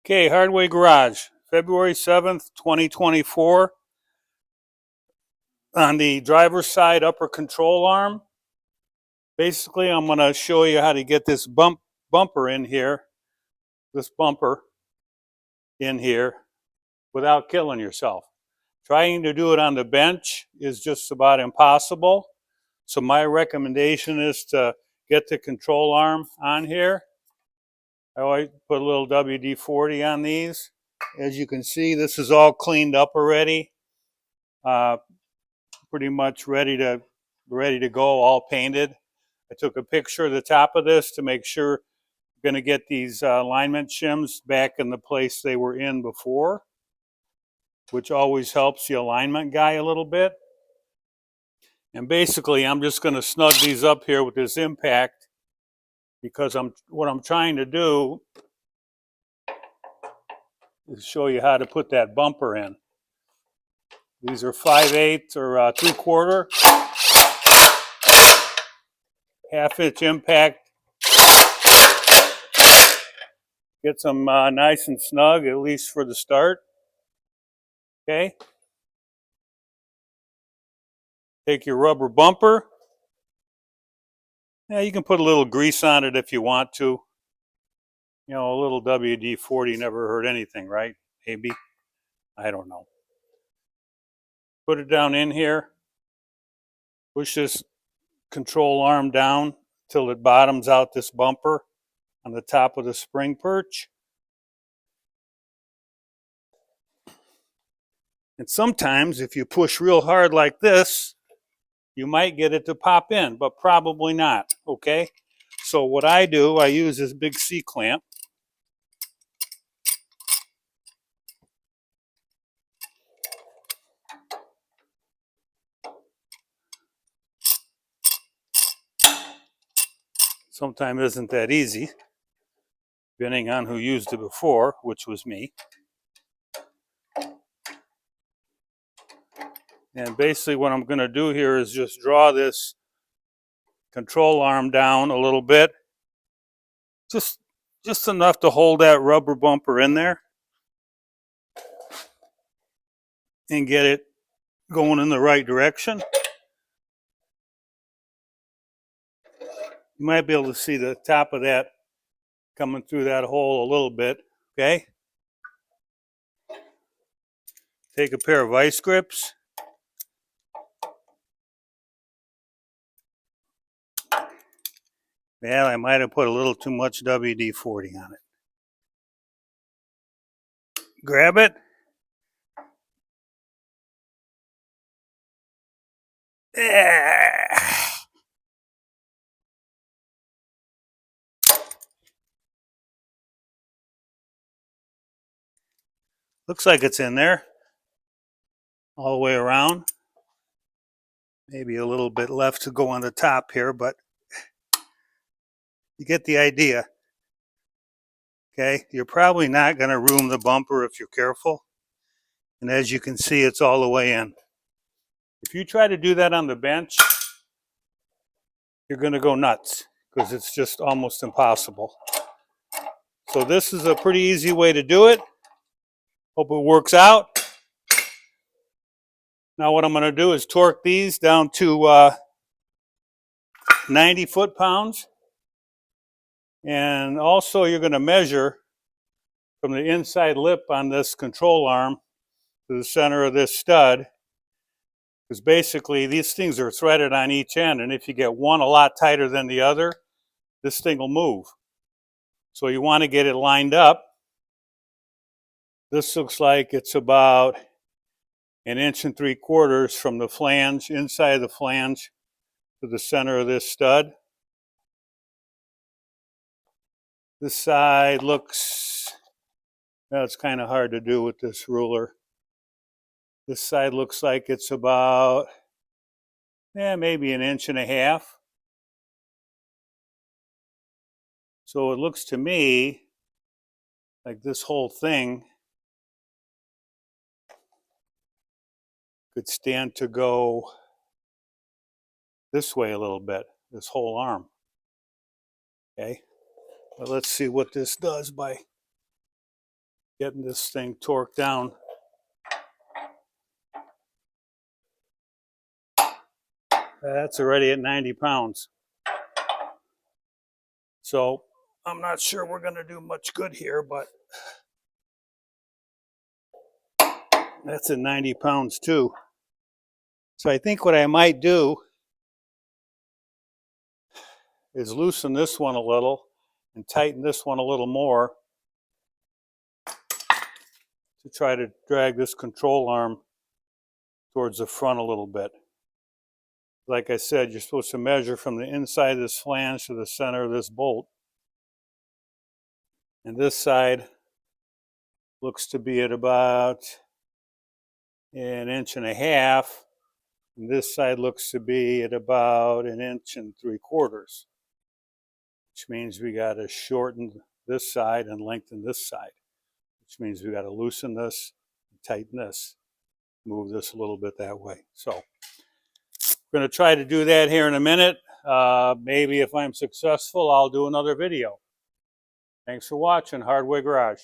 Okay, Hardway Garage, February 7th, 2024. On the driver's side upper control arm, basically I'm going to show you how to get this bumper in here, this bumper in here without killing yourself. Trying to do it on the bench is just about impossible. So my recommendation is to get the control arm on here. I always put a little WD-40 on these. As you can see, this is all cleaned up already. Pretty much ready to go, all painted. I took a picture of the top of this to make sure I'm going to get these alignment shims back in the place they were in before, which always helps the alignment guy a little bit. And basically, I'm just going to snug these up here with this impact because what I'm trying to do is show you how to put that bumper in. These are 5/8 or 3/4, half-inch impact. Get them nice and snug, at least for the start. Okay. Take your rubber bumper. Yeah, you can put a little grease on it if you want to. You know, a little WD-40 never hurt anything, right? Maybe. I don't know. Put it down in here. Push this control arm down till it bottoms out this bumper on the top of the spring perch. And sometimes if you push real hard like this, you might get it to pop in, but probably not, okay? So what I do, I use this big C-clamp. Sometimes it isn't that easy, depending on who used it before, which was me. And basically what I'm going to do here is just draw this control arm down a little bit. Just enough to hold that rubber bumper in there. And get it going in the right direction. You might be able to see the top of that coming through that hole a little bit, okay? Take a pair of vice grips. Yeah, I might have put a little too much WD-40 on it. Grab it. Looks like it's in there all the way around. Maybe a little bit left to go on the top here, but you get the idea. Okay, you're probably not going to ruin the bumper if you're careful. And as you can see, it's all the way in. If you try to do that on the bench, you're going to go nuts because it's just almost impossible. So this is a pretty easy way to do it. Hope it works out. Now what I'm going to do is torque these down to 90 foot-pounds. And also you're going to measure from the inside lip on this control arm to the center of this stud. Because basically these things are threaded on each end, and if you get one a lot tighter than the other, this thing will move. So you want to get it lined up. This looks like it's about 1 3/4 inches from the flange, inside the flange, to the center of this stud. This side looks, well, it's kind of hard to do with this ruler. This side looks like it's about, maybe 1.5 inches. So it looks to me like this whole thing could stand to go this way a little bit, this whole arm. Okay, well, let's see what this does by getting this thing torqued down. That's already at 90 pounds. So I'm not sure we're going to do much good here, but that's at 90 pounds too. So I think what I might do is loosen this one a little and tighten this one a little more to try to drag this control arm towards the front a little bit. Like I said, you're supposed to measure from the inside of this flange to the center of this bolt. And this side looks to be at about 1.5 inches. And this side looks to be at about 1 3/4 inches, which means we got to shorten this side and lengthen this side, which means we got to loosen this, tighten this, move this a little bit that way. So we're going to try to do that here in a minute. Maybe if I'm successful, I'll do another video. Thanks for watching Hardware Garage.